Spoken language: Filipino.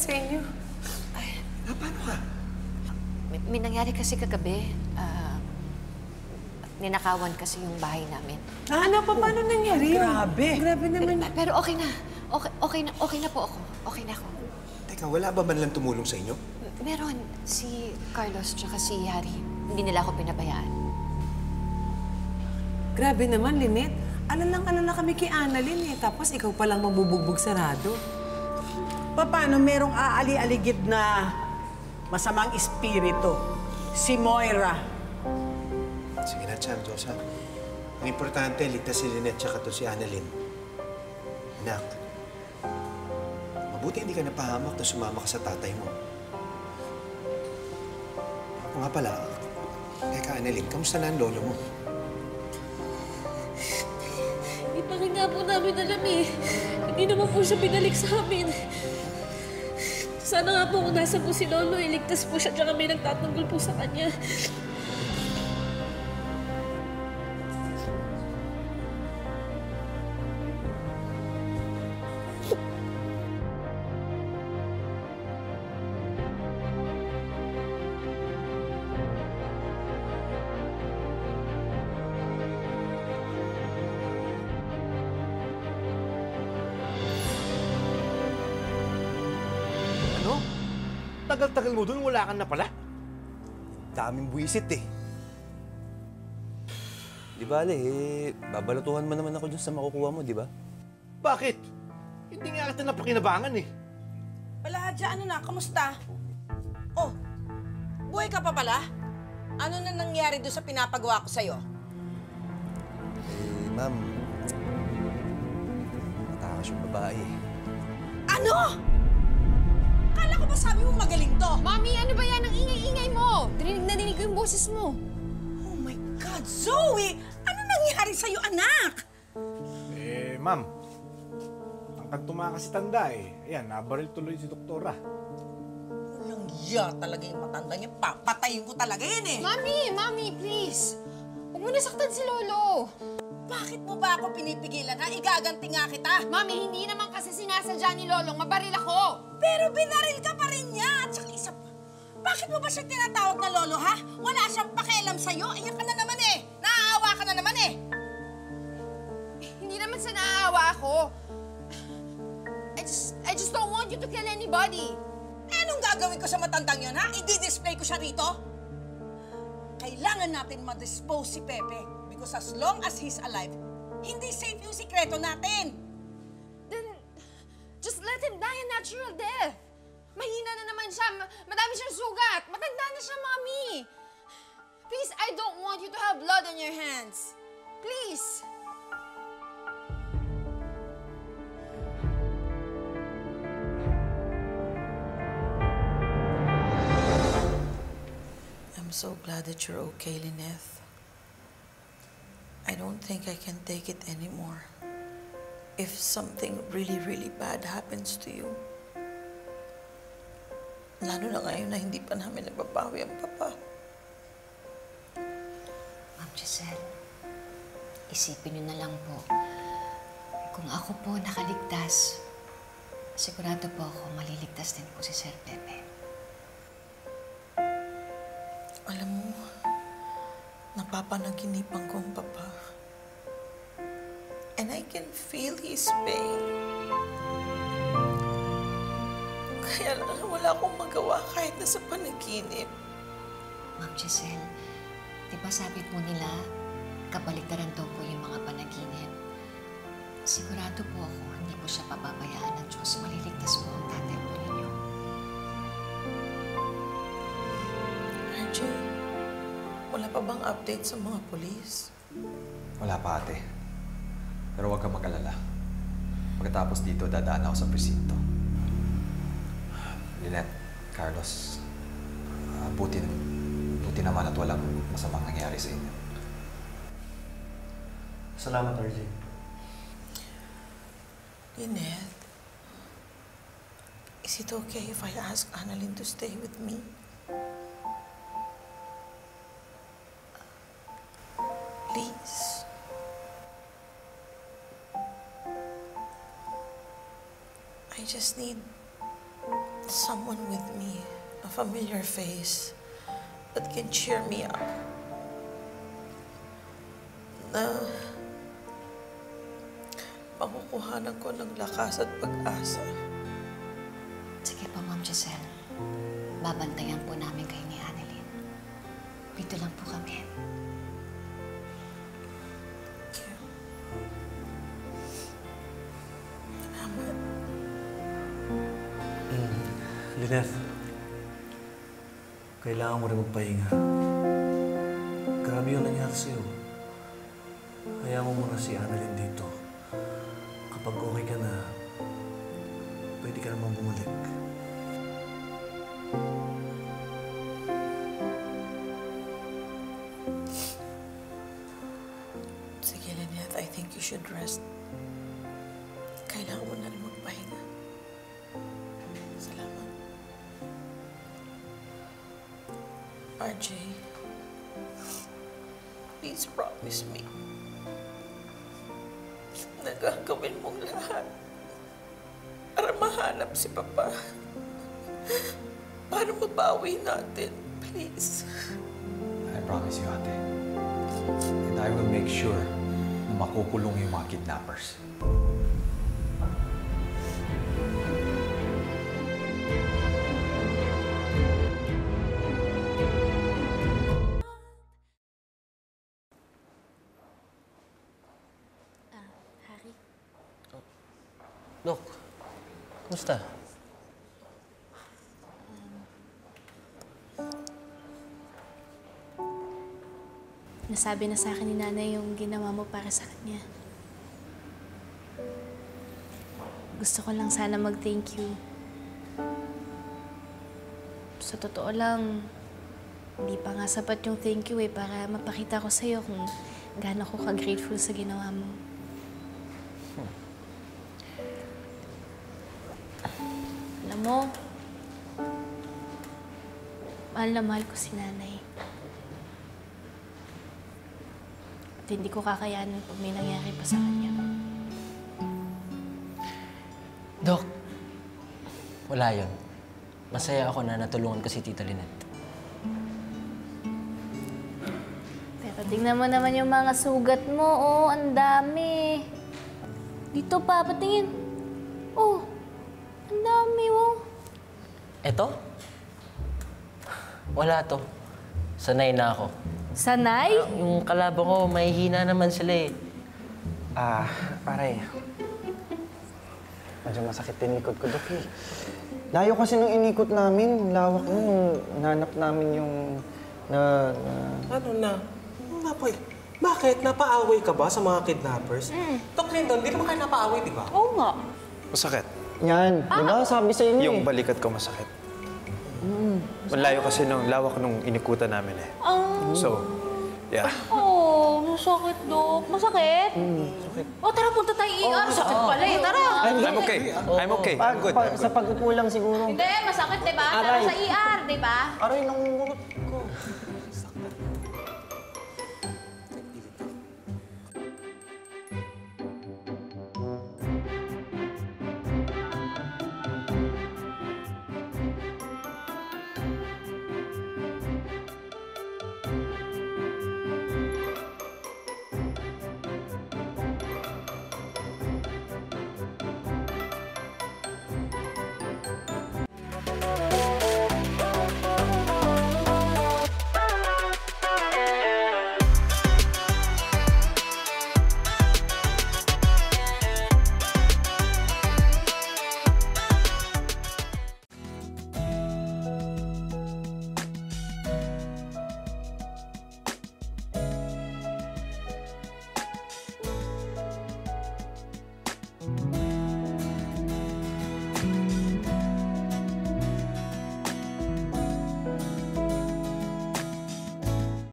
sa inyo? Paano ka? May nangyari kasi kagabi. Ninakawan kasi yung bahay namin. Ano pa? Paano nangyari yun? Grabe. Grabe naman. Pero okay na. Okay na po ako. Okay na ako. Teka, wala ba man lang tumulong sa inyo? Meron. Si Carlos tsaka si Harry. Hindi nila ako pinabayaan. Grabe naman, Lynette. Alala kami kay Annalyn eh. Tapos ikaw palang mabubugbog sarado. Paano merong aali-aligid na masamang espiritu? Si Moira. Sige na, Cham, Diyos, ha? Ang importante, ligtas si Lynette tsaka to si Annalyn. Anak, mabuti hindi ka napahamak na sumama ka sa tatay mo. Ako nga pala, teka, Annalyn, kamusta na ang lolo mo? Hindi pa rin nga po namin alam eh. Hindi naman po siya binalik sa amin. Sana nga po kung nasa po si Lolo, iligtas po siya tsaka may nagtatanggol po sa kanya. Ano? Tagal-tagal mo dun, wala ka na pala. Daming buwisit eh. Di bale, babalatuhan mo naman ako dun sa makukuha mo, di ba? Bakit? Hindi nga kita napakinabangan eh. Wala, ano na, kamusta? Oh, buhay ka pa pala? Ano na nangyari doon sa pinapagawa ko sa'yo? Ma'am, matakas yung babae. Ano? Kala ko ba sabi mo magaling to? Mami, ano ba yan? Ang ingay-ingay mo! Narinig ko yung boses mo. Oh my God, Zoe! Ano nangyari sa'yo, anak? Ma'am, ang kagtumakas si tanda eh. Ayan, nabaril tuloy si doktora. Walang iya talaga yung matanda niya. Papatayin ko talaga yan eh. Mami, please. Huwag mo nasaktan si Lolo. Bakit mo ba ako pinipigilan, ha? Igaganti nga kita. Mami, hindi naman kasi sinasadya ni Lolong mabaril ako. Pero binaril ka pa rin niya. At saka isa pa, bakit mo ba siya tinatawag na lolo, ha? Wala siyang pakialam sa'yo. Ayan ka na naman eh. Naaawa ka na naman eh. Hindi naman sa naaawa ako. I just don't want you to kill anybody. Eh, anong gagawin ko sa matandang yun, ha? I-display ko siya rito? Kailangan natin ma-dispose si Pepe. Because as long as he's alive, hindi safe yung sikreto natin. Then, just let him die a natural death. Mahina na naman siya. Madami siyang sugat. Matanda na siya, Mami. Please, I don't want you to have blood on your hands. Please. I'm so glad that you're okay, Lynette. I don't think I can take it anymore. If something really, really bad happens to you, lalo na ngayon na hindi pa namin nababawi ang papa. Ma'am Giselle, isipin niyo na lang po, kung ako po nakaligtas, sigurado po ako maliligtas din po si Sir Pepe. Alam mo, napapanaginipan ko ang papa. And I can feel his pain. Kaya lang wala akong magawa kahit na sa panaginip. Ma'am Giselle, di ba sabi po nila, kabaliktaran daw po yung mga panaginip. Sigurado po ako, hindi po siya pababayaan ng Diyos. Maliligtas po ang tatay po ninyo. RJ, wala pa bang update sa mga polis? Wala pa, ate. Pero huwag kang mag-alala. Pagkatapos dito, dadaan ako sa presinto. Lynette, Carlos, buti naman at walang masamang nangyari sa inyo. Salamat, RJ. Lynette, is it okay if I ask Annalyn to stay with me? Please. I just need someone with me, a familiar face that can cheer me up. Na makukuhanan ko ng lakas at pag-asa. Sige po, Ma'am Giselle. Babantayan po namin kayo ni Annalyn. Dito lang po kami. Salamat. Lynette, kailangan mo rin magpahinga. Grabe yung nangyari sa'yo. Hayaan mo muna si Annalyn dito. Kapag okay ka na, pwede ka naman bumalik. Sige, Lynette, I think you should rest. Kailangan mo na rin magpahinga. Salamat. RJ, please promise me na gagawin mong lahat para mahanap si Papa. Para mabawi natin, please. I promise you, ate. And I will make sure na makukulong yung mga kidnappers. Harry? Dok, kumusta? Nasabi na sa akin ni Nanay yung ginawa mo para sa kanya. Gusto ko lang sana mag-thank you. Sa totoo lang, hindi pa nga sapat yung thank you para mapakita ko sa'yo kung gaano ko ka-grateful sa ginawa mo. Alam mo, mahal na mahal ko si Nanay. At hindi ko kakayanin pag may nangyari pa sa kanya. Dok, wala yun. Masaya ako na natulungan ko si Tita Lynette. Pero tingnan mo naman yung mga sugat mo. Oh, ang dami. Dito pa, patingin. Oh, ang dami, oh. Eto? Wala to. Sanay na ako. Sanay? Yung kalaban ko, mahihina naman sila eh. Pare. Medyo masakit din likod ko, Dok, eh. Layo kasi nung inikot namin, lawak mo nung nanap namin yung Ano na? Napoy, bakit? Napaaway ka ba sa mga kidnappers? Dok Lyndon, di naman kayo napaaway, di ba? Oo nga. Masakit. Yan, di ba? Sabi sa inyo Yung balikat ko masakit. Malayo kasi nung lawak nung inikutan namin eh. So, yeah. Oh, masakit, Dok. Masakit? Sakit. Oh, tara, punta tayo ER. Sakit pala eh. Tara. I'm okay. I'm okay. I'm good. I'm Sa good. pagkukulang siguro. Hindi, masakit, di ba? Tara Aray. sa ER, di ba? Aray, nangungurot.